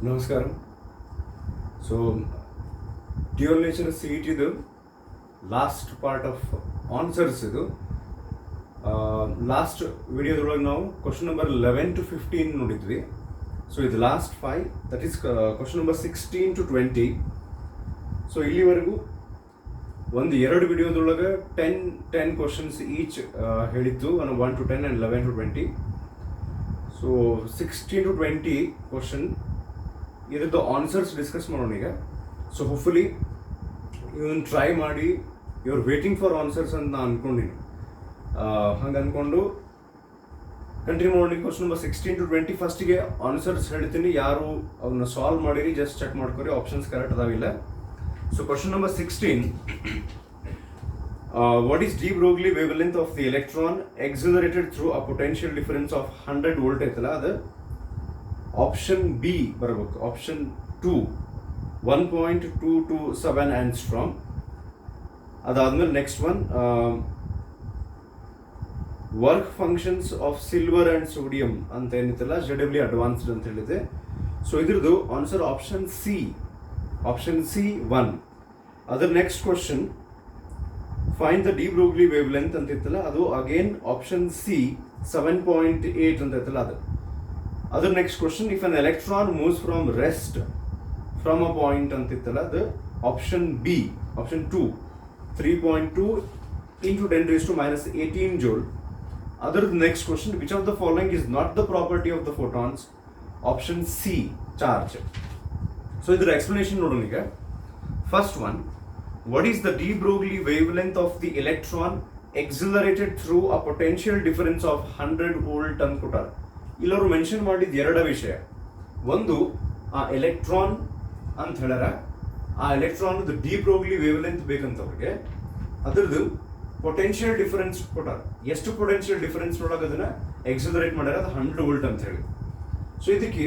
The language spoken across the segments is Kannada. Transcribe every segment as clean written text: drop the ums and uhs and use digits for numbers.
ನಮಸ್ಕಾರ. So dual nature C E ಟಿದು ಲಾಸ್ಟ್ ಪಾರ್ಟ್ ಆಫ್ ಆನ್ಸರ್ಸ್ ಇದು. ಲಾಸ್ಟ್ ವಿಡಿಯೋದೊಳಗೆ ನಾವು ಕ್ವಶನ್ ನಂಬರ್ 11 to 15 ನೋಡಿದ್ವಿ. ಸೊ ಇದು last 5, that is question number 16 to 20. So ಇಲ್ಲಿವರೆಗೂ ಒಂದು 2 ವಿಡಿಯೋದೊಳಗೆ 10 ಕ್ವಶನ್ಸ್ ಈಚ್ ಹೇಳಿದ್ದು, 1 to 10 and 11 to 20. So 16 to 20 question ಇದರದ್ದು ಆನ್ಸರ್ಸ್ ಡಿಸ್ಕಸ್ ಮಾಡೋಣ ಈಗ. ಸೊ ಹೋಪ್ಫುಲಿ ಇವನ್ನ ಟ್ರೈ ಮಾಡಿ, you are waiting for answers ಅಂತ ನಾನು ಅಂದ್ಕೊಂಡಿನಿ. ಹಂಗೆ ಅಂದ್ಕೊಂಡು ಕಂಟಿನ್ಯೂ ಮಾಡಿ. ಕ್ವಶನ್ ನಂಬರ್ 16 to 20 ಫಸ್ಟಿಗೆ ಆನ್ಸರ್ಸ್ ಹೇಳ್ತೀನಿ, ಯಾರು ಅವನ್ನ ಸಾಲ್ವ್ ಮಾಡಿರಿ ಜಸ್ಟ್ ಚೆಕ್ ಮಾಡ್ಕೊರಿ ಆಪ್ಷನ್ಸ್ ಕರೆಕ್ಟ್ ಅದಾವಿಲ್ಲ. So question number 16, what is de Broglie wavelength of the electron accelerated through a potential difference of 100 volt ಐತಲ್ಲ, ಅದು ಆಪ್ಷನ್ ಬಿ ಬರಬೇಕು. Option 2 1.227 angstrom. ಅದಾದ್ಮೇಲೆ next one, work functions of silver and sodium ಅಂತ ಏನಿತ್ತಲ್ಲ, ZW ಅಡ್ವಾನ್ಸ್ಡ್ ಅಂತ ಹೇಳಿದೆ. ಸೊ ಇದ್ರದ್ದು ಆನ್ಸರ್ ಆಪ್ಷನ್ ಸಿ 1. ಅದರ next question, find the de Broglie wavelength ಅಂತ ಇತ್ತಲ್ಲ, ಅದು ಅಗೇನ್ ಆಪ್ಷನ್ ಸಿ 7.8 ಅಂತ ಇತ್ತಲ್ಲ ಅದು. ಅದರ next question, if an electron moves from rest from a point ಅಂತ ಇತ್ತಲ್ಲ, ಅದು option B option 2 3.2 into 10⁻⁻18 joule. ಅದರದ್ದು next question, which of the following is not the property of the photons? Option C charge. So ಇದರ ಎಕ್ಸ್ಪ್ಲನೇಷನ್ ನೋಡೋಣ ಈಗ. First one, what is the de Broglie wavelength of the electron accelerated through a potential difference of 100 volt ಅಂತ ಕೊಟ್ಟಾರ. ಇಲ್ಲವರು ಮೆನ್ಷನ್ ಮಾಡಿದ 2 ವಿಷಯ. ಒಂದು, ಆ ಎಲೆಕ್ಟ್ರಾನ್ ಅಂತ ಹೇಳ್ಯಾರ, ಆ ಎಲೆಕ್ಟ್ರಾನ್ de Broglie wavelength ಬೇಕಂತ ಅವ್ರಿಗೆ. ಅದ್ರದ್ದು ಪೊಟೆನ್ಷಿಯಲ್ ಡಿಫರೆನ್ಸ್ ಕೊಟ್ಟಾರ. ಎಷ್ಟು ಪೊಟೆನ್ಷಿಯಲ್ ಡಿಫರೆನ್ಸ್ ಒಳಗೆ ಅದನ್ನ ಎಕ್ಸಲರೇಟ್ ಮಾಡ್ಯಾರ, ಅದು 100 ವೋಲ್ಟ್ ಅಂತ ಹೇಳಿ. ಸೊ ಇದಕ್ಕೆ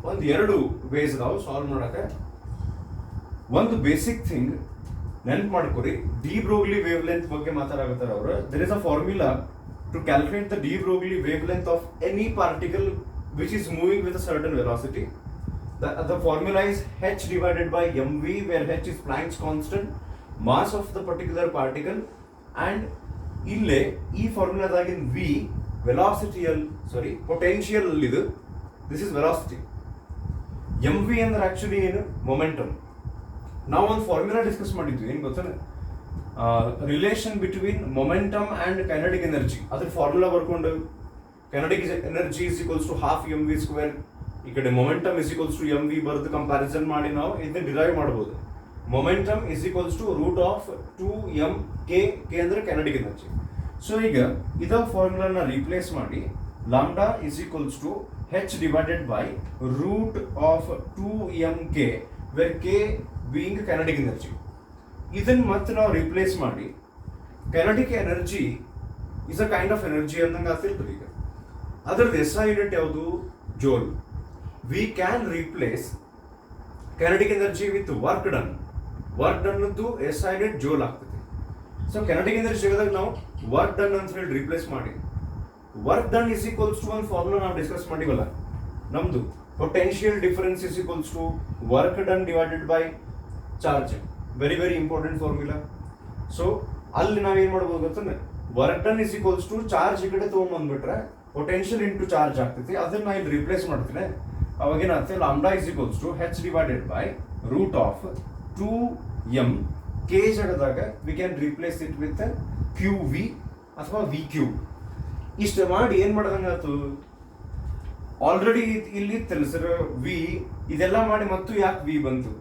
ಒಂದು 2 ವೇಸ್ ಅದಾವ ಸಾಲ್ವ್ ಮಾಡಕ್ಕೆ. ಒಂದು ಬೇಸಿಕ್ ಥಿಂಗ್ ನೆನ್ಪು ಮಾಡ್ಕೊರಿ, de Broglie wavelength ಬಗ್ಗೆ ಮಾತಾಡಕತ್ತಾರ ಅವರು. there is a formula to calculate the de Broglie wavelength of any particle which is moving with a certain velocity. The formula is h divided by mv, where h is Planck's constant, mass of the particular particle, and ಇಲ್ಲೇ ಈ ಫಾರ್ಮುಲಾದಾಗಿನ v ಪೊಟೆನ್ಷಿಯಲ್ ಇದು, ದಿಸ್ ಇಸ್ ವೆಲಾಸಿಟಿ. mv ಅಂದ್ರೆ ಆಕ್ಚುಲಿ ಏನು, ಮೊಮೆಂಟಮ್. ನಾವು ಒಂದು ಫಾರ್ಮುಲಾ ಡಿಸ್ಕಸ್ ಮಾಡಿದ್ವಿ, ಏನು ಗೊತ್ತಾನೆ, relation between momentum and kinetic energy. ಅದ್ರ ಫಾರ್ಮುಲಾ ಬರ್ಕೊಂಡು kinetic energy is equals to half mv², ಈ ಕಡೆ momentum is equals to mv ಬರೆದು ಕಂಪ್ಯಾರಿಸನ್ ಮಾಡಿ ನಾವು ಇದನ್ನ ಡಿರೈವ್ ಮಾಡ್ಬೋದು. Momentum is equals to √2m k ಅಂದ್ರೆ ಕೈನೆಟಿಕ್ ಎನರ್ಜಿ. ಸೊ ಈಗ ಇದ ಫಾರ್ಮುಲಾನ ರೀಪ್ಲೇಸ್ ಮಾಡಿ, lambda is equals to h divided by √2mk, where k being kinetic energy. ಇದನ್ನ ಮತ್ತೆ ನಾವು ರಿಪ್ಲೇಸ್ ಮಾಡಿ, kinetic energy is a kind of energy ಅಂದಂಗೆ ಆಗ್ತಿರ್ತದೆ. ಈಗ ಅದರದ್ದು SI ಯೂನಿಟ್ ಯಾವುದು, joule. We can replace kinetic energy with work done. Work done SI unit joule ಆಗ್ತದೆ. ಸೊ ಕೈನೆಟಿಕ್ ಎನರ್ಜಿ ಸಿಗೋದಾಗ ನಾವು ವರ್ಕ್ ಡನ್ ಅಂತ ಹೇಳಿ ರಿಪ್ಲೇಸ್ ಮಾಡಿ, work done is equals to ಒಂದು ಫಾರ್ಮುಲಾ ನಾವು ಡಿಸ್ಕಸ್ ಮಾಡಿವಲ್ಲ ನಮ್ದು, potential difference is equals to work done divided by charge. Very important formula. So ಅಲ್ಲಿ ನಾವೇನ್ ಮಾಡ್ಬೋದು ಗೊತ್ತಂದ್ರೆ, work done is equals to charge ಈ ಕಡೆ ತೊಗೊಂಡ್ಬಂದ್ಬಿಟ್ರೆ ಪೊಟೆನ್ಷಿಯಲ್ ಇಂಟು ಚಾರ್ಜ್ ಆಗ್ತೈತಿ. ಅದನ್ನ ನಾ ಇಲ್ಲಿ ರಿಪ್ಲೇಸ್ ಮಾಡ್ತೀನಿ. ಅವಾಗ ಏನಾಗ್ತದೆ, lambda is equals to h divided by √2m k ಜಗದಾಗ we can replace it with qv ಅಥವಾ vq. ಇಷ್ಟು ಮಾಡಿ ಏನ್ ಮಾಡೋದಂಗಾಯ್ತು, ಆಲ್ರೆಡಿ ಇಲ್ಲಿ ಸರ್ ವಿ, ಇದೆಲ್ಲ ಮಾಡಿ ಮತ್ತು ಯಾಕೆ ವಿ ಬಂತು?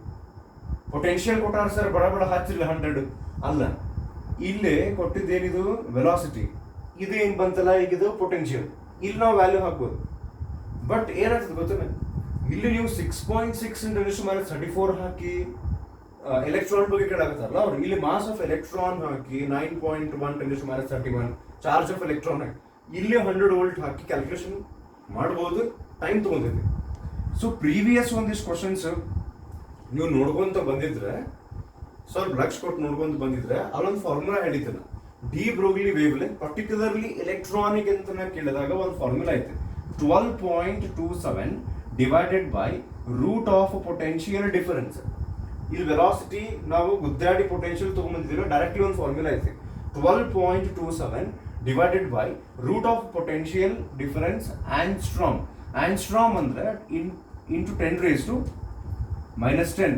ಪೊಟೆನ್ಷಿಯಲ್ ಕೊಟ್ಟಾರ ಸರ್, ಬಡ ಹಚ್ಚಿಲ್ಲ 100 ಅಲ್ಲ, ಇಲ್ಲೇ ಕೊಟ್ಟಿದ್ದೇನಿದು ವೆಲಾಸಿಟಿ, ಇದು ಏನ್ ಬಂತಲ್ಲ ಈಗ ಇದು ಪೊಟೆನ್ಷಿಯಲ್. ಇಲ್ಲಿ ನಾವು ವ್ಯಾಲ್ಯೂ ಹಾಕ್ಬೋದು. ಬಟ್ ಏನಾಗ್ತದೆ ಗೊತ್ತೇನೆ, ಇಲ್ಲಿ ನೀವು 6.6 × 10⁻34 ಹಾಕಿ ಎಲೆಕ್ಟ್ರಾನ್ ಬಗ್ಗೆ ಕೇಳಾಗತ್ತಾರಲ್ಲ ಅವ್ರು, ಇಲ್ಲಿ ಮಾಸ್ ಆಫ್ ಎಲೆಕ್ಟ್ರಾನ್ ಹಾಕಿ 9.1 × 10⁻31 ಚಾರ್ಜ್ ಆಫ್ ಎಲೆಕ್ಟ್ರಾನ್ ಹಾಕಿ, ಇಲ್ಲಿ 100 ವೋಲ್ಟ್ ಹಾಕಿ ಕ್ಯಾಲ್ಕುಲೇಷನ್ ಮಾಡ್ಬೋದು. ಟೈಮ್ ತಗೊಂಡಿದೆ. ಸೊ ಪ್ರೀವಿಯಸ್ ಒಂದಿಷ್ಟು ಕ್ವಶನ್ಸ್ ನೀವು ನೋಡ್ಕೊಂತ ಬಂದಿದ್ರೆ, ಸ್ವಲ್ಪ ಲಕ್ಷ ಕೊಟ್ಟು ನೋಡ್ಕೊಂತ ಬಂದಿದ್ರೆ, ಅಲ್ಲೊಂದು ಫಾರ್ಮುಲಾ ಹೇಳಿದ್ದೇನೆ, de Broglie wavelength particularly electronic ಅಂತ ಕೇಳಿದಾಗ ಒಂದು ಫಾರ್ಮುಲಾ ಐತೆ, 12.27 divided by root of potential difference. ಇಲ್ಲಿ ವೆಲಾಸಿಟಿ ನಾವು ಗುದ್ದಾಡಿ ಪೊಟೆನ್ಷಿಯಲ್ ತಗೊಂಡ್ಬಂದಿದ್ದೀವಿ, ಡೈರೆಕ್ಟ್ಲಿ ಒಂದು ಫಾರ್ಮುಲಾ ಐತಿ. 12.27 divided by root of potential difference angstrom. Angstrom ಅಂದ್ರೆ ಇಂಟು 10⁻⁻10.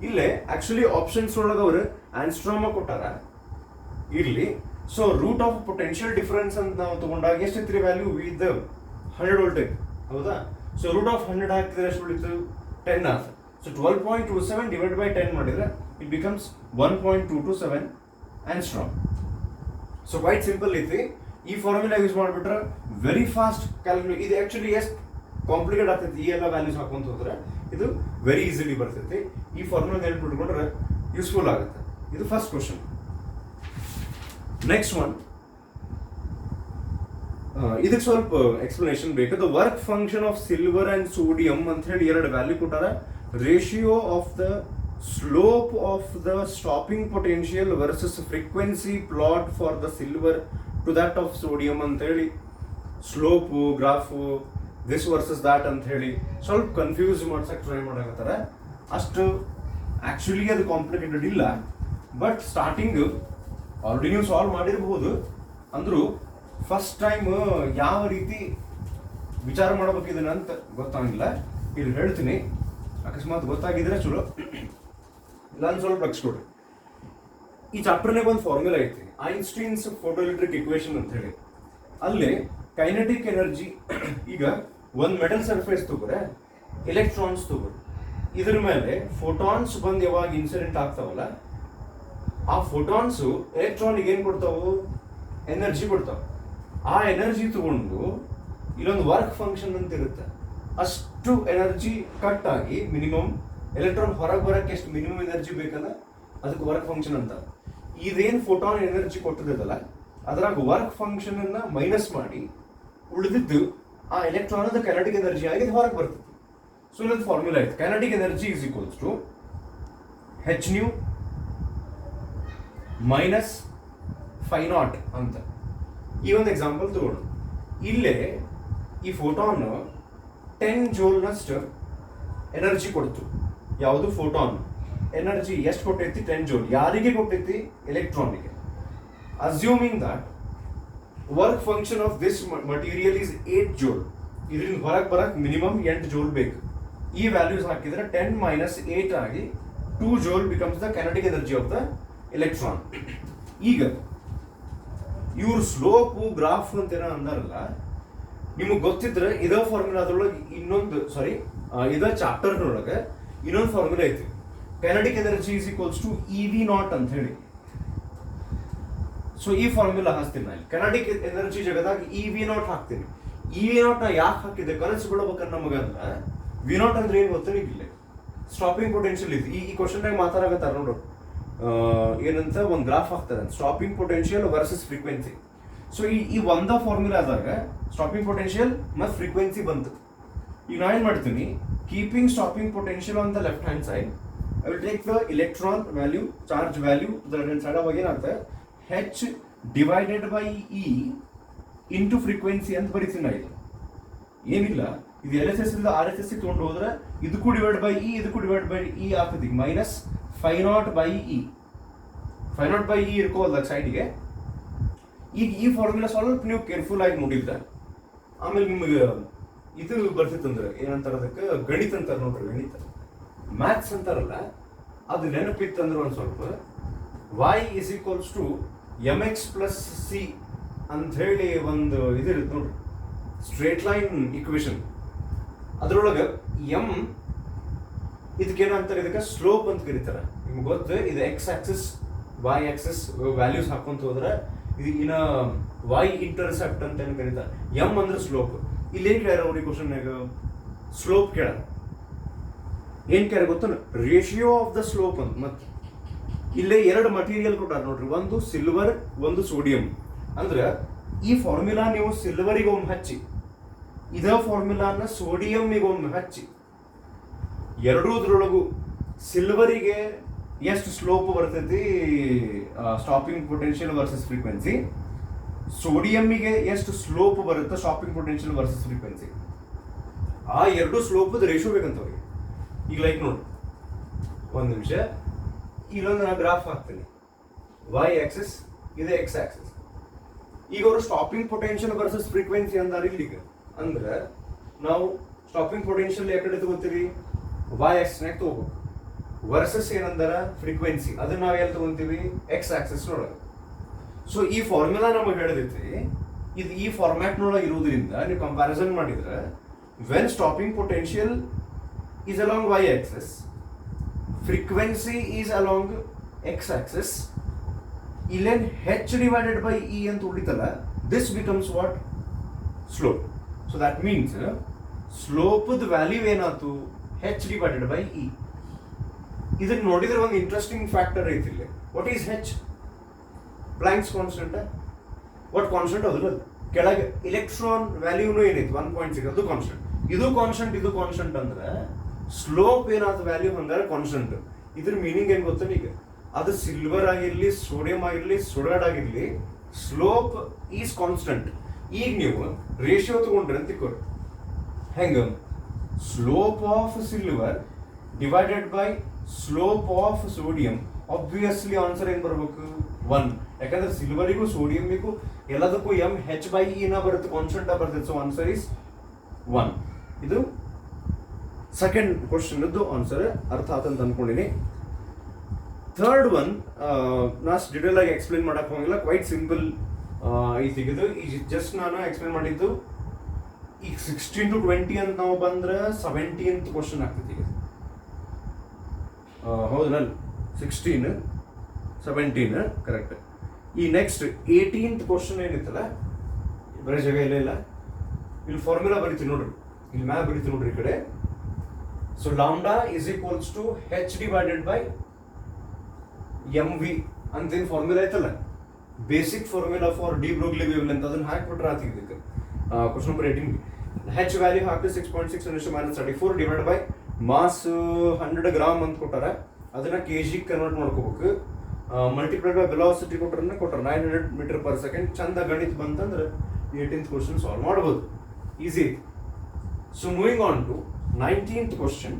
ಇಲ್ಲೇ ಆಕ್ಚುಲಿ ಆಪ್ಷನ್ಸ್ ಒಳಗೆ ಅವರು ಆಂಗ್ಸ್ಟ್ರಾಮ್ ಕೊಟ್ಟಾರ ಇಲ್ಲಿ. So root of potential difference ಅಂತ ನಾವು ತಗೊಂಡಾಗ ಎಷ್ಟಿತ್ತು ವ್ಯಾಲ್ಯೂ ವಿತ್ 100 ವೋಲ್ಟ್ ಐತಿ, ಹೌದಾ? ಸೊ ರೂಟ್ ಆಫ್ 100 ಹಾಕಿದ್ರೆ ಎಷ್ಟು ಉಳಿತು? 10 ಆಯ್ತು. ಸೊ 12.27 ಡಿವೈಡ್ ಬೈ 10 ಮಾಡಿದ್ರೆ it becomes 1.227 angstrom. So quite simple ಐತಿ. ಈ ಫಾರ್ಮುಲಾ ಯೂಸ್ ಮಾಡಿಬಿಟ್ರೆ ವೆರಿ ಫಾಸ್ಟ್ ಕ್ಯಾಲ್ಕುಲೇಟ್. ಇದು ಆಕ್ಚುಲಿ ಎಷ್ಟು ಕಾಂಪ್ಲಿಕೇಟ್ ಆಗ್ತೈತಿ, ಈ ಎಲ್ಲ ವ್ಯಾಲ್ಯೂಸ್ ಹಾಕೊಂತ ಹೋದ್ರೆ ಇದು ವೆರಿ ಈಸಿಲಿ ಬರ್ತೈತಿ. ಈ ಫಾರ್ಮುಲಾ ನೆನ್ಪಿಟ್ಕೊಂಡ್ರೆ ಯೂಸ್ಫುಲ್ ಆಗುತ್ತೆ. ಇದು ಫಸ್ಟ್ ಕ್ವಶನ್. ನೆಕ್ಸ್ಟ್ ಒನ್, ಇದಕ್ಕೆ ಸ್ವಲ್ಪ ಎಕ್ಸ್ಪ್ಲನೇಷನ್ ಬೇಕು. The work function of silver and sodium ಅಂತ ಹೇಳಿ ಎರಡು ವ್ಯಾಲ್ಯೂ ಕೊಟ್ಟಾರ. Ratio of the slope of the stopping potential versus frequency plot for the silver to that of sodium ಅಂತ ಹೇಳಿ slope graph this versus that ಅಂತ ಹೇಳಿ ಸ್ವಲ್ಪ ಕನ್ಫ್ಯೂಸ್ ಮಾಡ್ಸಕ್ಕೆ ಟ್ರೈ ಮಾಡಕತ್ತಾರ. ಅಷ್ಟು ಆಕ್ಚುಲಿ ಅದು ಕಾಂಪ್ಲಿಕೇಟೆಡ್ ಇಲ್ಲ, ಬಟ್ ಸ್ಟಾರ್ಟಿಂಗ್ ಆಲ್ರೆಡಿ ನೀವು ಸಾಲ್ವ್ ಮಾಡಿರಬಹುದು. ಅಂದರೂ ಫಸ್ಟ್ ಟೈಮ್ ಯಾವ ರೀತಿ ವಿಚಾರ ಮಾಡಬೇಕು ಇದನ್ನ ಅಂತ ಗೊತ್ತಾಗಿಲ್ಲ. ಇಲ್ಲಿ ಹೇಳ್ತೀನಿ, ಅಕಸ್ಮಾತ್ ಗೊತ್ತಾಗಿದ್ರೆ ಚಲೋ, ಇಲ್ಲ ಸ್ವಲ್ಪ ರಕ್ಷಿಸ್ಕೊಡ್ರಿ. ಈ ಚಾಪ್ಟರ್ನಾಗ ಒಂದು ಫಾರ್ಮುಲಾ ಐತಿ, ಐನ್ಸ್ಟೀನ್ಸ್ ಫೋಟೋಎಲೆಕ್ಟ್ರಿಕ್ ಇಕ್ವೇಶನ್ ಅಂತ ಹೇಳಿ. ಅಲ್ಲಿ ಕೈನೆಟಿಕ್ ಎನರ್ಜಿ, ಈಗ ಒಂದು ಮೆಟಲ್ ಸರ್ಫೇಸ್ ತಗೋರೆ, ಎಲೆಕ್ಟ್ರಾನ್ಸ್ ತಗೋರಿ, ಇದ್ರ ಮೇಲೆ ಫೋಟಾನ್ಸ್ ಬಂದು ಯಾವಾಗ ಇನ್ಸಿಡೆಂಟ್ ಆಗ್ತಾವಲ್ಲ, ಆ ಫೋಟಾನ್ಸು ಎಲೆಕ್ಟ್ರಾನಿಗೆ ಏನು ಕೊಡ್ತಾವು? ಎನರ್ಜಿ ಕೊಡ್ತಾವೆ. ಆ ಎನರ್ಜಿ ತಗೊಂಡು ಇಲ್ಲೊಂದು ವರ್ಕ್ ಫಂಕ್ಷನ್ ಅಂತ ಇರುತ್ತೆ, ಅಷ್ಟು ಎನರ್ಜಿ ಕಟ್ ಆಗಿ ಮಿನಿಮಮ್ ಎಲೆಕ್ಟ್ರಾನ್ ಹೊರಗೆ ಬರೋಕ್ಕೆ ಎಷ್ಟು ಮಿನಿಮಮ್ ಎನರ್ಜಿ ಬೇಕಲ್ಲ, ಅದಕ್ಕೆ ವರ್ಕ್ ಫಂಕ್ಷನ್ ಅಂತ. ಇದೇನು ಫೋಟಾನ್ ಎನರ್ಜಿ ಕೊಟ್ಟಿದ್ದಲ್ಲ, ಅದ್ರಾಗ ವರ್ಕ್ ಫಂಕ್ಷನ್ ಅನ್ನ ಮೈನಸ್ ಮಾಡಿ ಉಳಿದಿದ್ದು ಆ ಎಲೆಕ್ಟ್ರಾನ್ ಅದು ಕೈನೆಟಿಕ್ ಎನರ್ಜಿ ಆಗಿ ಹೊರಗೆ ಬರ್ತದೆ. ಸೊ ಇಲ್ಲೊಂದು ಫಾರ್ಮುಲಾ ಐತೆ, kinetic energy is equals to hν minus φ0 ಅಂತ. ಈ ಒಂದು ಎಕ್ಸಾಂಪಲ್ ತಗೊಳ್ಳೋಣ. ಇಲ್ಲೇ ಈ ಫೋಟಾನ್ 10 ಜೂಲ್ನಷ್ಟು ಎನರ್ಜಿ ಕೊಡ್ತು. ಯಾವುದು? ಫೋಟಾನ್ ಎನರ್ಜಿ ಎಷ್ಟು ಕೊಟ್ಟೈತಿ? 10 ಜೂಲ್. ಯಾರಿಗೆ ಕೊಟ್ಟೈತಿ? ಎಲೆಕ್ಟ್ರಾನಿಗೆ. Assuming that work function of this material is 8 joule. ಇದರಿಂದ ಹೊರಗೆ ಬರಕ್ಕೆ ಮಿನಿಮಮ್ 8 ಜೂಲ್ ಬೇಕು. ಈ ವ್ಯಾಲ್ಯೂಸ್ ಹಾಕಿದ್ರೆ 10 ಮೈನಸ್ 8 ಆಗಿ 2 joule becomes the kinetic energy of the electron. ಈಗ ಇವ್ರು ಸ್ಲೋಪು ಗ್ರಾಫ್ ಅಂತ ಏನೋ ಅಂದಾರಲ್ಲ, ನಿಮಗೆ ಗೊತ್ತಿದ್ರೆ ಇದೇ ಫಾರ್ಮುಲಾದೊಳಗೆ ಇದೇ ಚಾಪ್ಟರ್ನೊಳಗೆ ಇನ್ನೊಂದು ಫಾರ್ಮುಲಾ ಐತಿ, kinetic energy is equals to EV0 ಅಂತ ಹೇಳಿ. ಸೊ ಈ ಫಾರ್ಮುಲಾ ಹಾಕ್ತೀನಿ ನಾನು. ಕೈನೆಟಿಕ್ ಎನರ್ಜಿ ಜಗದಾಗ EV0 ಹಾಕ್ತೀನಿ. EV0 ನ ಯಾಕೆ ಹಾಕಿದೆ? ಕನಸು ಬಿಡಬೇಕನ್ನ ನಮಗಂದ್ರ V0 ಅಂದ್ರೆ ಏನು ಗೊತ್ತ? ಇಲ್ಲ ಸ್ಟಾಪಿಂಗ್ ಪೊಟೆನ್ಷಿಯಲ್ ಇದೆ. ಈ ಕ್ವಶನ್ನಾಗ ಮಾತಾಡಕತ್ತಾರ ನೋಡು, ಏನಂತ ಒಂದು ಗ್ರಾಫ್ ಹಾಕ್ತಾರೆ, stopping potential versus frequency. So ಈ ಒಂದ ಫಾರ್ಮುಲಾದಾಗ ಸ್ಟಾಪಿಂಗ್ ಪೊಟೆನ್ಷಿಯಲ್ ಮತ್ತು ಫ್ರೀಕ್ವೆನ್ಸಿ ಬಂತು. ಈಗ ನಾ ಏನು ಮಾಡ್ತೀನಿ, keeping stopping potential on the left hand side, I will take the electron value, charge value to the right hand side. ಅವಾಗ ಏನಾಗ್ತದೆ, H divided by E into frequency ಅಂತ ಬರೀತೀನಿ ನಾ. ಇದು ಏನಿಲ್ಲ, ಇದು LHS ಇಂದ RHS ತೊಗೊಂಡು ಹೋದ್ರೆ ಇದಕ್ಕೂ ಡಿವೈಡ್ ಬೈ E, ಇದಕ್ಕೂ ಡಿವೈಡ್ ಬೈ E ಆಗ್ತದೆ. Minus φ0 by E. φ0 by E ಇರ್ಕೋಲ್ಲ ಸೈಡ್ಗೆ. ಈಗ ಈ ಫಾರ್ಮುಲಾ ಸ್ವಲ್ಪ ನೀವು ಕೇರ್ಫುಲ್ ಆಗಿ ನೋಡಿದ್ರೆ ಆಮೇಲೆ ನಿಮಗೆ ಇದು ಬರ್ತಿತ್ತಂದ್ರೆ ಏನಂತಾರ, ಅದಕ್ಕೆ ಗಣಿತ ಅಂತಾರೆ ನೋಡ್ರಿ, ಗಣಿತ ಮ್ಯಾಥ್ಸ್ ಅಂತಾರಲ್ಲ, ಅದು ನೆನಪಿತ್ತಂದ್ರೆ ಒಂದು ಸ್ವಲ್ಪ y is equals to mx plus C ಅಂತ ಹೇಳಿ ಒಂದು ಇದಿರುತ್ತೆ ನೋಡ್ರಿ, ಸ್ಟ್ರೇಟ್ ಲೈನ್ ಇಕ್ವೇಶನ್. ಅದ್ರೊಳಗೆ ಎಂ ಇದಕ್ಕೇನಂತಾರೆ, ಇದಕ್ಕೆ ಸ್ಲೋಪ್ ಅಂತ ಕರೀತಾರೆ. ನಿಮ್ಗೆ ಗೊತ್ತು, ಇದು X axis Y axis values ಹಾಕೊಂತ ಹೋದ್ರೆ ಇದು ಇನ್ನ ವೈ ಇಂಟರ್ಸೆಪ್ಟ್ ಅಂತ ಏನು ಕರೀತಾರೆ. ಎಂ ಅಂದ್ರೆ ಸ್ಲೋಪ್. ಇಲ್ಲಿ ಏನ್ ಕೇಳ್ಯಾರ ಅವ್ರಿಗೆ ಕ್ವಶನ್ನಾಗ? ಸ್ಲೋಪ್ ಕೇಳ್ಯಾರ. ಏನ್ ಕೇಳ್ಯಾರ ಗೊತ್ತ? ರೇಷಿಯೋ ಆಫ್ ದ ಸ್ಲೋಪ್ ಅಂತ. ಮತ್ತೆ ಇಲ್ಲೇ ಎರಡು ಮಟೀರಿಯಲ್ ಕೊಟ್ಟಾರ ನೋಡ್ರಿ, ಒಂದು ಸಿಲ್ವರ್, ಒಂದು ಸೋಡಿಯಂ. ಅಂದ್ರೆ ಈ ಫಾರ್ಮುಲಾ ನೀವು ಸಿಲ್ವರಿಗೆ ಒಮ್ಮೆ ಹಚ್ಚಿ, ಇದ ಫಾರ್ಮುಲಾನ ಸೋಡಿಯಂಗೆ ಒಮ್ಮೆ ಹಚ್ಚಿ, ಎರಡೂದ್ರೊಳಗೂ ಸಿಲ್ವರಿಗೆ ಎಷ್ಟು ಸ್ಲೋಪ್ ಬರ್ತೈತಿ ಸ್ಟಾಪಿಂಗ್ ಪೊಟೆನ್ಷಿಯಲ್ ವರ್ಸಸ್ ಫ್ರೀಕ್ವೆನ್ಸಿ, ಸೋಡಿಯಂಗೆ ಎಷ್ಟು ಸ್ಲೋಪ್ ಬರುತ್ತೆ ಸ್ಟಾಪಿಂಗ್ ಪೊಟೆನ್ಷಿಯಲ್ ವರ್ಸಸ್ ಫ್ರೀಕ್ವೆನ್ಸಿ. ಆ ಎರಡು ಸ್ಲೋಪದ ರೇಷಿಯೋ ಬೇಕಂತ ಅವ್ರಿಗೆ. ಈಗ ಲೈಕ್ ನೋಡಿ, ಒಂದು ನಿಮಿಷ, ಇಲ್ಲೊಂದು ನಾನು ಗ್ರಾಫ್ ಹಾಕ್ತೀನಿ, ವೈ ಆಕ್ಸಿಸ್ ಇದೆ ಎಕ್ಸ್ ಆಕ್ಸಿಸ್. ಈಗ ಅವರು ಸ್ಟಾಪಿಂಗ್ ಪೊಟೆನ್ಷಿಯಲ್ ವರ್ಸಸ್ ಫ್ರೀಕ್ವೆನ್ಸಿ ಅಂದಾರೆ ಇಲ್ಲಿ. ಈಗ ಅಂದ್ರೆ ನಾವು ಸ್ಟಾಪಿಂಗ್ ಪೊಟೆನ್ಷಿಯಲ್ ಯಾಕಡೆ ತಗೋತೀವಿ, ವೈ ಆಕ್ಸಿಸ್ನಾಗ ತಗೋಬೇಕು, ವರ್ಸಸ್ ಏನಂದಾರ ಫ್ರೀಕ್ವೆನ್ಸಿ, ಅದನ್ನ ನಾವು ಎಲ್ಲಿ ತಗೊಂತೀವಿ, ಎಕ್ಸ್ ಆಕ್ಸಿಸ್ ನೊಳಗೆ. ಸೊ ಈ ಫಾರ್ಮುಲಾ ನಮಗೆ ಹೇಳಿದೈತಿ, ಇದು ಈ ಫಾರ್ಮ್ಯಾಟ್ನೊಳಗೆ ಇರುವುದರಿಂದ ನೀವು ಕಂಪ್ಯಾರಿಸನ್ ಮಾಡಿದ್ರೆ, when stopping potential is along Y axis, frequency is along X axis, ಇಲ್ಲೇನ್ ಹೆಚ್ ಡಿವೈಡೆಡ್ ಬೈ ಇ ಅಂತ ಉಳಿತಲ್ಲ, this becomes what, slope. So that means ಸ್ಲೋಪದ ವ್ಯಾಲ್ಯೂ ಏನಾಯ್ತು, ಹೆಚ್ ಡಿವೈಡೆಡ್ ಬೈ ಇ. ಇದನ್ನ ನೋಡಿದ್ರೆ ಒಂದು ಇಂಟ್ರೆಸ್ಟಿಂಗ್ ಫ್ಯಾಕ್ಟರ್ ಐತಿ ಇಲ್ಲಿ. What is H? Planks constant. What constant? ಅದ್ರ ಕೆಳಗೆ ಇಲೆಕ್ಟ್ರಾನ್ ವ್ಯಾಲ್ಯೂನು ಏನೈತಿ 1.6, ಅದು ಕಾನ್ಸ್ಟೆಂಟ್. ಇದು ಕಾನ್ಸ್ಟೆಂಟ್, ಇದು ಕಾನ್ಸ್ಟೆಂಟ್ ಅಂದ್ರೆ ಸ್ಲೋಪ್ ಏನಾದ ವ್ಯಾಲ್ಯೂ ಹಂಗಾರೆ ಕಾನ್ಸ್ಟೆಂಟ್. ಇದ್ರ ಮೀನಿಂಗ್ ಏನ್ ಗೊತ್ತ, ಈಗ ಅದು ಸಿಲ್ವರ್ ಆಗಿರ್ಲಿ, ಸೋಡಿಯಂ ಆಗಿರ್ಲಿ, ಸೋಡಾಡ್ ಆಗಿರ್ಲಿ, ಸ್ಲೋಪ್ ಈಸ್ ಕಾನ್ಸ್ಟೆಂಟ್. ಈಗ ನೀವು ರೇಷಿಯೋ ತಗೊಂಡ್ರೆ ಅಂತ ತಿಳ್ಕೊರಿ, ಹೆಂಗ, slope of silver divided by slope of sodium, obviously answer ಏನ್ ಬರ್ಬೇಕು, 1. ಯಾಕಂದ್ರೆ ಸಿಲ್ವರಿಗೂ ಸೋಡಿಯಂಗೂ ಎಲ್ಲದಕ್ಕೂ ಎಂ ಹೆಚ್ ಬೈ ಇ ನ ಬರುತ್ತೆ, ಕಾನ್ಸ್ಟೆಂಟ್ ಬರ್ತದೆ. So answer is 1. ಇದು ಸೆಕೆಂಡ್ ಕ್ವಶನ್ ಆನ್ಸರ್ ಅರ್ಥ ಆತಂತ ಅನ್ಕೊಂಡಿನಿ. ಥರ್ಡ್ ಒನ್ ನಾ ಡಿಟೇಲ್ ಆಗಿ ಎಕ್ಸ್ಪ್ಲೇನ್ ಮಾಡಕ್ ಹೋಗಿಲ್ಲ, ಕ್ವೈಟ್ ಸಿಂಪಲ್ ಐತಿ ಇದು. ಈಗ ಜಸ್ಟ್ ನಾನು ಎಕ್ಸ್ಪ್ಲೇನ್ ಮಾಡಿದ್ದು. ಈಗ 16 to 20 ಅಂತ ನಾವು ಬಂದ್ರೆ 17th ಕ್ವಶನ್ ಆಗ್ತೈತಿ ಈಗ. ಹೌದಲ್ಲ, 16, 17 ಕರೆಕ್ಟ್. ಈ ನೆಕ್ಸ್ಟ್ 18th ಕ್ವಶನ್ ಏನಿತ್ತಲ್ಲ, ಬರೀ ಜಾಗ ಇಲ್ಲ, ಇಲ್ಲಿ ಫಾರ್ಮುಲಾ ಬರೀತೀವಿ ನೋಡ್ರಿ, ಇಲ್ಲಿ ಮ್ಯಾಪ್ ಬರೀತೀವಿ ನೋಡ್ರಿ ಈ ಕಡೆ. So lambda is equals to H divided by M V ಅಂತೇನು ಫಾರ್ಮುಲಾ ಐತಲ್ಲ, basic formula for de Broglie wavelength, ಅದನ್ನ ಹಾಕ್ಬಿಟ್ರೆ ಆತ ಇದಕ್ಕೆ. ಕ್ವಶನ್ ನಂಬರ್ 18 ಹೆಚ್ ವ್ಯಾಲ್ಯೂ ಹಾಕಿ 6.6 × 10⁻34 ಡಿವೈಡ್ ಬೈ ಮಾಸ್ 100 ಗ್ರಾಮ್ ಅಂತ ಕೊಟ್ಟಾರ, ಅದನ್ನ ಕೆಜಿ ಕನ್ವರ್ಟ್ ಮಾಡ್ಕೋಬೇಕು. ಮಲ್ಟಿಪ್ಲೈಡ್ ಬೈ ವೆಲಾಸಿಟಿ ಕೊಟ್ಟಾರ 900 ಮೀಟರ್ ಪರ್ ಸೆಕೆಂಡ್. ಚಂದ ಗಣಿತ ಬಂತಂದ್ರೆ 18th ಕ್ವಶನ್ ಸಾಲ್ವ್ ಮಾಡ್ಬೋದು, easy. So moving on to 19th question,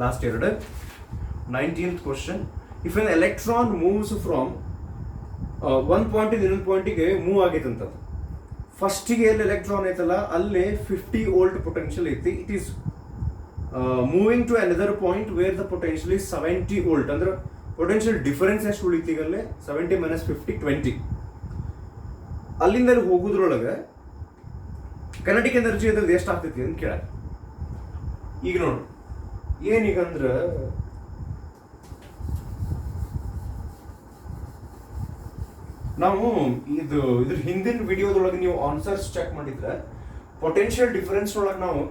last ಎರಡು 19th question. If N electron moves from ಒಂದು ಪಾಯಿಂಟ್ ಇನ್ನೊಂದು ಪಾಯಿಂಟಿಗೆ ಮೂವ್ ಆಗೈತೆ ಅಂತ, ಫಸ್ಟಿಗೆ ಎಲ್ಲಿ ಎಲೆಕ್ಟ್ರಾನ್ ಐತಲ್ಲ ಅಲ್ಲೇ 50 ವೋಲ್ಟ್ ಪೊಟೆನ್ಷಿಯಲ್ ಐತಿ. It is moving to another point where the potential is 70 volt. ಅಂದ್ರೆ ಪೊಟೆನ್ಷಿಯಲ್ ಡಿಫರೆನ್ಸ್ ಎಷ್ಟು ಉಳಿತಿ ಈಗಲ್ಲೇ, 70 - 50 20. ಅಲ್ಲಿಂದ ಹೋಗುದ್ರೊಳಗೆ ಕೈನೆಟಿಕ್ ಎನರ್ಜಿ ಅದ್ರದ್ದು ಎಷ್ಟು ಆಗ್ತೈತಿ ಅಂತ ಕೇಳ. ಈಗ ನೋಡ್ರಿ ಏನೀಗಂದ್ರೆ, ನಾವು ಇದ್ರ ಹಿಂದಿನ ವಿಡಿಯೋದೊಳಗೆ ನೀವು ಆನ್ಸರ್ಸ್ ಚೆಕ್ ಮಾಡಿದ್ರೆ, ಪೊಟೆನ್ಷಿಯಲ್ ಡಿಫರೆನ್ಸ್ ಒಳಗೆ ನಾವು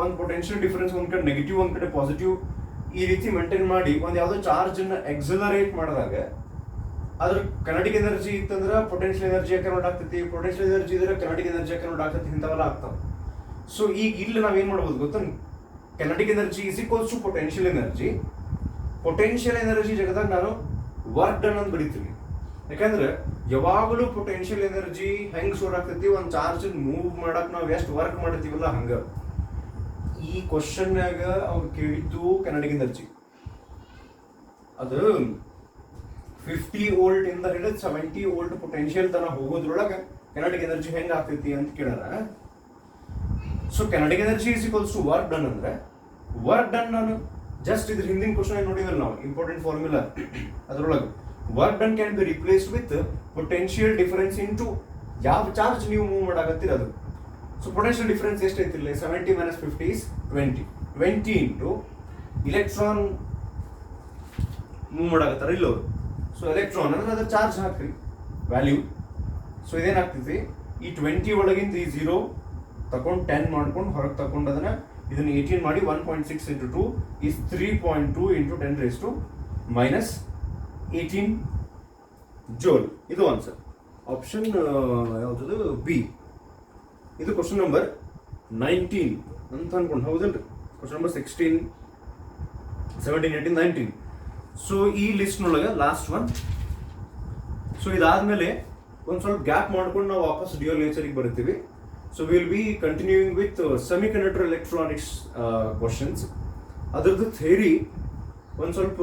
ಒಂದು ಪೊಟೆನ್ಷಿಯಲ್ ಡಿಫರೆನ್ಸ್ ಒಂದ್ ಕಡೆ ನೆಗೆಟಿವ್, ಒಂದ್ ಕಡೆ ಪಾಸಿಟಿವ್, ಈ ರೀತಿ ಮೇಂಟೈನ್ ಮಾಡಿ ಒಂದು ಯಾವುದೋ ಚಾರ್ಜ್ ಅನ್ನ ಎಕ್ಸಲರೇಟ್ ಮಾಡಿದಾಗ ಅದ್ರ ಕೈನೆಟಿಕ್ ಎನರ್ಜಿ ಇತ್ತಂದ್ರೆ ಪೊಟೆನ್ಷಿಯಲ್ ಎನರ್ಜಿ ಕನ್ವರ್ಟ್ ಆಗ್ತೈತಿ, ಪೊಟೆನ್ಷಿಯಲ್ ಎನರ್ಜಿ ಇದ್ರೆ ಕೈನೆಟಿಕ್ ಎನರ್ಜಿ ಕನ್ವರ್ಟ್ ಆಗ್ತೈತಿ, ಇಂಥವೆಲ್ಲ ಆಗ್ತಾವ. ಸೊ ಈಗ ಇಲ್ಲಿ ನಾವೇನ್ ಮಾಡ್ಬೋದು ಗೊತ್ತಾ, kinetic energy is equals to potential energy. Potential energy ಜಗದಾಗ ನಾನು ವರ್ಕ್ ಡನ್ ಅಂತ ಬರೀತೀನಿ. ಯಾಕಂದ್ರೆ ಯಾವಾಗಲೂ ಪೊಟೆನ್ಷಿಯಲ್ ಎನರ್ಜಿ ಹೆಂಗ್ ಸ್ಟೋರ್ ಆಗ್ತೈತಿ, ಒಂದು ಚಾರ್ಜ್ ಮೂವ್ ಮಾಡಕ್ ನಾವು ಎಷ್ಟು ವರ್ಕ್ ಮಾಡ್ತೀವಲ್ಲ ಹಂಗ. ಈ ಕ್ವಶನ್ನಾಗ ಅವ್ರು ಕೇಳಿದ್ದು ಕೈನೆಟಿಕ್ ಎನರ್ಜಿ, ಅದು 50 ವೋಲ್ಟ್ ಇಂದ ಹಿಡಿದು 70 ವೋಲ್ಟ್ ಪೊಟೆನ್ಷಿಯಲ್ ತನ ಹೋಗೋದ್ರೊಳಗೆ ಕೈನೆಟಿಕ್ ಎನರ್ಜಿ ಹೆಂಗ್ ಆಗ್ತೈತಿ ಅಂತ ಕೇಳಾರ. So kinetic energy is equals to work done. ಅಂದ್ರೆ ವರ್ಕ್ ಡನ್ ನಾನು ಜಸ್ಟ್ ಇದ್ರ ಹಿಂದಿನ ಕ್ವಶನ್ ನೋಡಿದ್ವಲ್ಲ ನಾವು, ಇಂಪಾರ್ಟೆಂಟ್ ಫಾರ್ಮುಲಾ ಅದ್ರೊಳಗೆ work done can be replaced with potential difference into ಯಾವ ಚಾರ್ಜ್ ನೀವು ಮೂವ್ ಮಾಡಾಕತ್ತೀರ ಅದು. ಸೊ ಪೊಟೆನ್ಷಿಯಲ್ ಡಿಫರೆನ್ಸ್ ಎಷ್ಟೈತಿಲ್ಲ, 70 - 50 is 20. 20 ಇಂಟು ಇಲೆಕ್ಟ್ರಾನ್ ಮೂವ್ ಮಾಡಾಕತ್ತಾರ ಇಲ್ಲವರು. ಸೊ ಎಲೆಕ್ಟ್ರಾನ್ ಅಂದ್ರೆ ಅದ್ರ ಚಾರ್ಜ್ ಹಾಕ್ರಿ ವ್ಯಾಲ್ಯೂ. ಸೊ ಇದೇನಾಗ್ತೈತಿ, ಈ 20 ಒಳಗಿಂದ ಈ 0 ತಗೊಂಡು 10 ಮಾಡ್ಕೊಂಡು ಹೊರಗೆ ತಗೊಂಡು ಇದನ್ನ 18 ಮಾಡಿ 1.6 × 2 is 3.2 × 10⁻⁻18 ಜೋಲ್. ಇದು ಆನ್ಸರ್ ಆಪ್ಷನ್ ಯಾವ್ದು, ಬಿ. ಇದು ಕ್ವಶನ್ ನಂಬರ್ 19 ಅಂತ ಅನ್ಕೊಂಡು, ಹೌದಲ್ರಿ? Question number 16, 17, 18, 19. ಸೊ ಈ ಲಿಸ್ಟ್ನೊಳಗೆ ಲಾಸ್ಟ್ ಒನ್. ಸೊ ಇದಾದ್ಮೇಲೆ ಒಂದು ಸ್ವಲ್ಪ ಗ್ಯಾಪ್ ಮಾಡ್ಕೊಂಡು ನಾವು ವಾಪಸ್ ಡಿಯೋ ನೇಚರಿಗೆ ಬರ್ತೀವಿ. So will be continuing with semiconductor electronics questions. ಅದ್ರದ್ದು ಥೇರಿ ಒಂದು ಸ್ವಲ್ಪ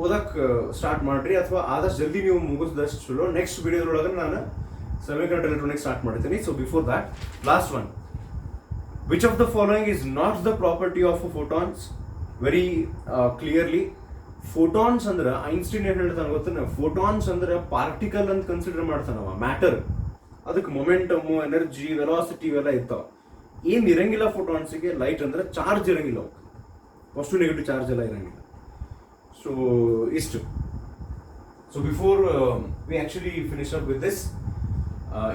ಓದಕ್ಕೆ ಸ್ಟಾರ್ಟ್ ಮಾಡಿರಿ, ಅಥವಾ ಆದಷ್ಟು ಜಲ್ದಿ ನೀವು ಮುಗಿಸಿದಷ್ಟು ಚಲೋ. ನೆಕ್ಸ್ಟ್ ವಿಡಿಯೋದೊಳಗೆ ನಾನು ಸೆಮಿಕಂಡಕ್ಟರ್ ಎಲೆಕ್ಟ್ರಾನಿಕ್ಸ್ ಸ್ಟಾರ್ಟ್ ಮಾಡ್ತೀನಿ. So before that, last one, which of the following is not the property of photons? Very clearly, photons ಅಂದ್ರೆ ಐನ್ಸ್ಟೀನ್ ಏನು ಹೇಳ್ತಾನೆ ಗೊತ್ತ, ಫೋಟಾನ್ಸ್ ಅಂದ್ರೆ ಪಾರ್ಟಿಕಲ್ ಅಂತ ಕನ್ಸಿಡರ್ ಮಾಡ್ತಾನವ, ಮ್ಯಾಟರ್. ಅದಕ್ಕೆ ಮೊಮೆಂಟಮ್, ಎನರ್ಜಿ, ವೆಲಾಸಿಟಿ ಇವೆಲ್ಲ ಇರ್ತಾವ. ಏನು ಇರಂಗಿಲ್ಲ ಫೋಟಾನ್ಸಿಗೆ? ಲೈಟ್ ಅಂದ್ರೆ ಚಾರ್ಜ್ ಇರಂಗಿಲ್ಲ, ಅವಕ್ಕೆ ಪಾಸಿಟಿವ್ ನೆಗೆಟಿವ್ ಚಾರ್ಜ್ ಎಲ್ಲ ಇರಂಗಿಲ್ಲ. ಸೊ ಇಷ್ಟು. So before we actually finish up with this,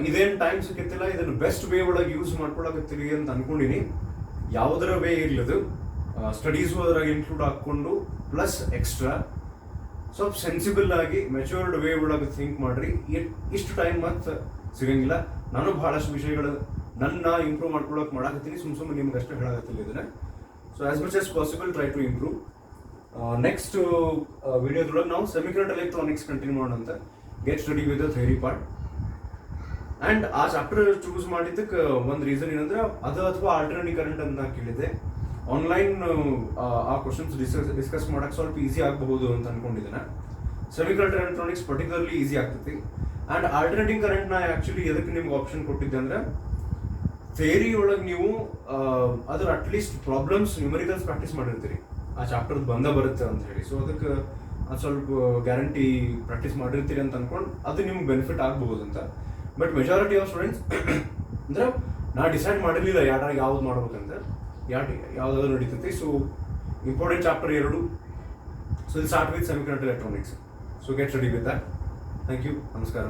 ಇದೇನು ಟೈಮ್ ಸಿಕ್ಕತ್ತಿಲ್ಲ, ಇದನ್ನು ಬೆಸ್ಟ್ ವೇ ಒಳಗೆ ಯೂಸ್ ಮಾಡ್ಕೊಳಕತ್ತೀವಿ ಅಂತ ಅನ್ಕೊಂಡಿನಿ. ಯಾವುದರ ವೇ ಇರ್ಲದು, ಸ್ಟಡೀಸು ಅದ್ರಾಗ ಇನ್ಕ್ಲೂಡ್ ಹಾಕ್ಕೊಂಡು ಪ್ಲಸ್ ಎಕ್ಸ್ಟ್ರಾ ಸ್ವಲ್ಪ ಸೆನ್ಸಿಬಲ್ ಆಗಿ ಮೆಚೂರ್ಡ್ ವೇ ಒಳಗೆ ಥಿಂಕ್ ಮಾಡ್ರಿ. ಇಷ್ಟು ಟೈಮ್ ಮತ್ತೆ ಸಿಗಂಗಿಲ್ಲ. ನಾನು ಬಹಳಷ್ಟು ವಿಷಯಗಳು ನನ್ನ ಇಂಪ್ರೂವ್ ಮಾಡ್ಕೊಳಕ್ಕೆ ಮಾಡಾಕತ್ತೀನಿ, ಸುಮ್ಮನೆ ನಿಮ್ಗೆ ಅಷ್ಟೇ ಹೇಳಾಕತ್ತಿಲ್ಲ ಇದನ್ನ. So as much as possible try to improve. Next ವಿಡಿಯೋದೊಳಗೆ ನಾವು ಸೆಮಿಕಂಡಕ್ಟರ್ ಎಲೆಕ್ಟ್ರಾನಿಕ್ಸ್ ಕಂಟಿನ್ಯೂ ಮಾಡೋಣ ಅಂತ. Get study with the theory part. And ಆ ಚಾಪ್ಟರ್ ಚೂಸ್ ಮಾಡಿದ್ದಕ್ಕೆ ಒಂದು ರೀಸನ್ ಏನಂದ್ರೆ, ಅದು ಅಥವಾ ಆಲ್ಟರ್ನೇಟಿವ್ ಕರೆಂಟ್ ಅಂತ ಕೇಳಿದ್ದೆ. ಆನ್ಲೈನ್ ಆ ಕ್ವಶನ್ಸ್ ಡಿಸ್ಕಸ್ ಮಾಡಕ್ಕೆ ಸ್ವಲ್ಪ ಈಸಿ ಆಗಬಹುದು ಅಂತ ಅನ್ಕೊಂಡಿದ್ದೇನೆ. ಸೆಮಿಕಂಡಕ್ಟರ್ ಎಲೆಕ್ಟ್ರಾನಿಕ್ಸ್ ಪರ್ಟಿಕ್ಯುಲರ್ಲಿ ಈಸಿ ಆಗ್ತೈತಿ. ಆ್ಯಂಡ್ ಆಲ್ಟರ್ನೇಟಿವ್ ಕರೆಂಟ್ನ ಆ್ಯಕ್ಚುಲಿ ಎದಕ್ಕೆ ನಿಮ್ಗೆ ಆಪ್ಷನ್ ಕೊಟ್ಟಿದ್ದೆ ಅಂದ್ರೆ, ಥಿಯರಿ ಒಳಗೆ ನೀವು ಅದ್ರ ಅಟ್ಲೀಸ್ಟ್ ಪ್ರಾಬ್ಲಮ್ಸ್ ನ್ಯೂಮರಿಕಲ್ಸ್ ಪ್ರಾಕ್ಟೀಸ್ ಮಾಡಿರ್ತೀರಿ, ಆ ಚಾಪ್ಟರ್ ಬರುತ್ತೆ ಅಂತ ಹೇಳಿ. ಸೊ ಅದಕ್ಕೆ ಅದು ಸ್ವಲ್ಪ ಗ್ಯಾರಂಟಿ ಪ್ರಾಕ್ಟೀಸ್ ಮಾಡಿರ್ತೀರಿ ಅಂತ ಅನ್ಕೊಂಡು ಅದು ನಿಮ್ಗೆ ಬೆನಿಫಿಟ್ ಆಗಬಹುದು ಅಂತ. ಬಟ್ ಮೆಜಾರಿಟಿ ಆಫ್ ಸ್ಟೂಡೆಂಟ್ಸ್ ಅಂದ್ರೆ ನಾ ಡಿಸೈಡ್ ಮಾಡಿರಲಿಲ್ಲ ಯಾವ್ದು ಮಾಡ್ಬೇಕಂತ, ಯಾವುದಾದ್ರು ನಡೀತೈತಿ. So important chapter 2. So will start with semiconductor electronics. So get ready with that. Thank you. ನಮಸ್ಕಾರ.